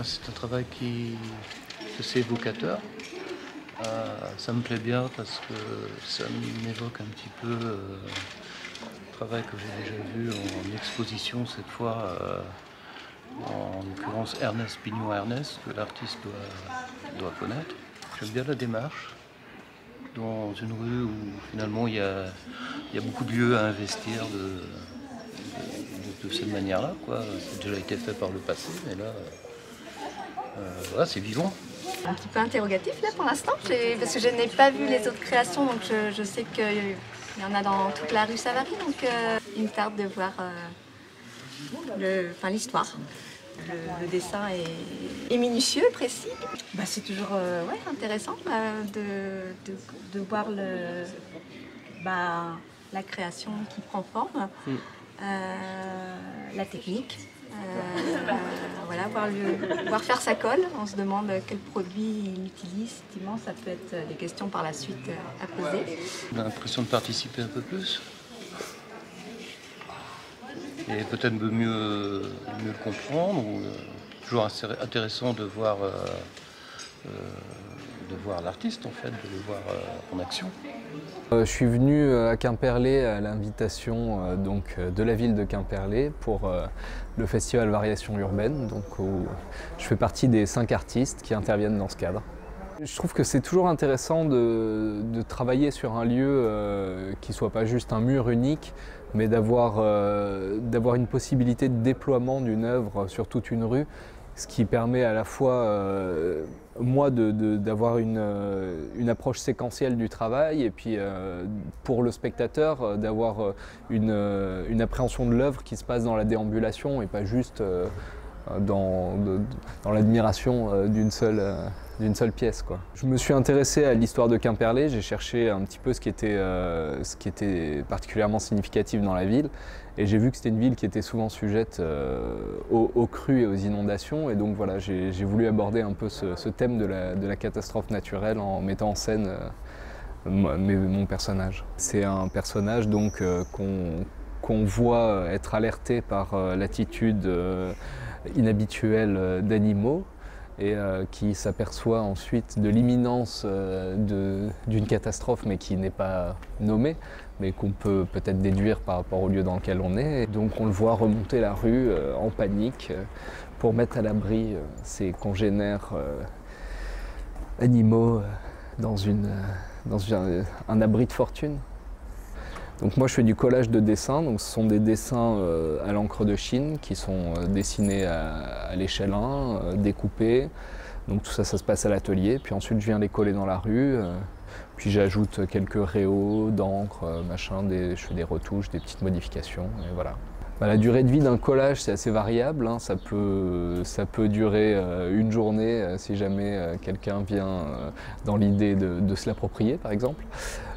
C'est un travail qui est assez évocateur. Ça me plaît bien parce que ça m'évoque un petit peu le travail que j'ai déjà vu en exposition cette fois, en l'occurrence Ernest Pignon-Ernest, que l'artiste doit connaître. J'aime bien la démarche, dans une rue où finalement il y a beaucoup de lieux à investir de cette manière-là. Ça a déjà été fait par le passé, mais là, voilà, c'est vivant. Un petit peu interrogatif là pour l'instant, parce que je n'ai pas vu les autres créations, donc je sais qu'il y en a dans toute la rue Savary, donc il me tarde de voir l'histoire. Le dessin est minutieux, précis. C'est toujours intéressant de voir la création qui prend forme, la technique. Voir faire sa colle, on se demande quel produit il utilise. Effectivement, ça peut être des questions par la suite à poser. On a l'impression de participer un peu plus et peut-être de mieux le comprendre. Toujours intéressant de voir l'artiste en fait, de le voir en action. Je suis venu à Quimperlé à l'invitation de la ville de Quimperlé pour le festival Variations urbaines, où je fais partie des 5 artistes qui interviennent dans ce cadre. Je trouve que c'est toujours intéressant de travailler sur un lieu qui ne soit pas juste un mur unique, mais d'avoir une possibilité de déploiement d'une œuvre sur toute une rue, ce qui permet à la fois, moi, d'avoir une approche séquentielle du travail et puis pour le spectateur, d'avoir une appréhension de l'œuvre qui se passe dans la déambulation et pas juste dans l'admiration d'une seule pièce, quoi. Je me suis intéressé à l'histoire de Quimperlé, j'ai cherché un petit peu ce qui était particulièrement significatif dans la ville, et j'ai vu que c'était une ville qui était souvent sujette aux crues et aux inondations, et donc voilà, j'ai voulu aborder un peu ce thème de la catastrophe naturelle en mettant en scène mon personnage. C'est un personnage donc qu'on voit être alerté par l'attitude inhabituelle d'animaux, et qui s'aperçoit ensuite de l'imminence d'une catastrophe, mais qui n'est pas nommée, mais qu'on peut peut-être déduire par rapport au lieu dans lequel on est. Et donc on le voit remonter la rue en panique pour mettre à l'abri ses congénères animaux dans un abri de fortune. Donc moi je fais du collage de dessins, donc ce sont des dessins à l'encre de Chine qui sont dessinés à l'échelle 1, découpés. Donc tout ça, ça se passe à l'atelier, puis ensuite je viens les coller dans la rue, puis j'ajoute quelques réaux d'encre, je fais des retouches, des petites modifications, et voilà. La durée de vie d'un collage, c'est assez variable, hein. Ça peut durer une journée si jamais quelqu'un vient dans l'idée de se l'approprier, par exemple.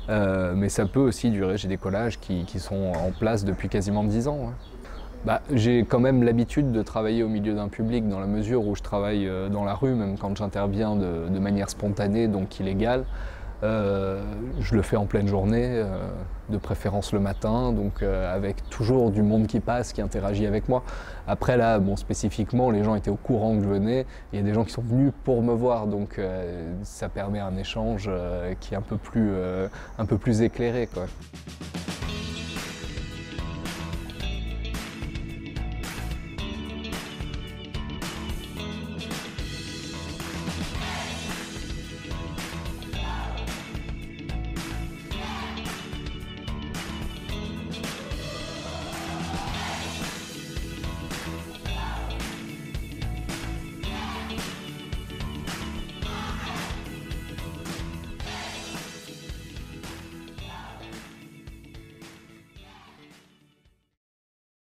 Mais ça peut aussi durer, j'ai des collages qui sont en place depuis quasiment 10 ans. Ouais. J'ai quand même l'habitude de travailler au milieu d'un public, dans la mesure où je travaille dans la rue, même quand j'interviens de manière spontanée, donc illégale. Je le fais en pleine journée, de préférence le matin, donc avec toujours du monde qui passe, qui interagit avec moi. Après là, spécifiquement, les gens étaient au courant que je venais, il y a des gens qui sont venus pour me voir, donc ça permet un échange qui est un peu plus éclairé, quoi.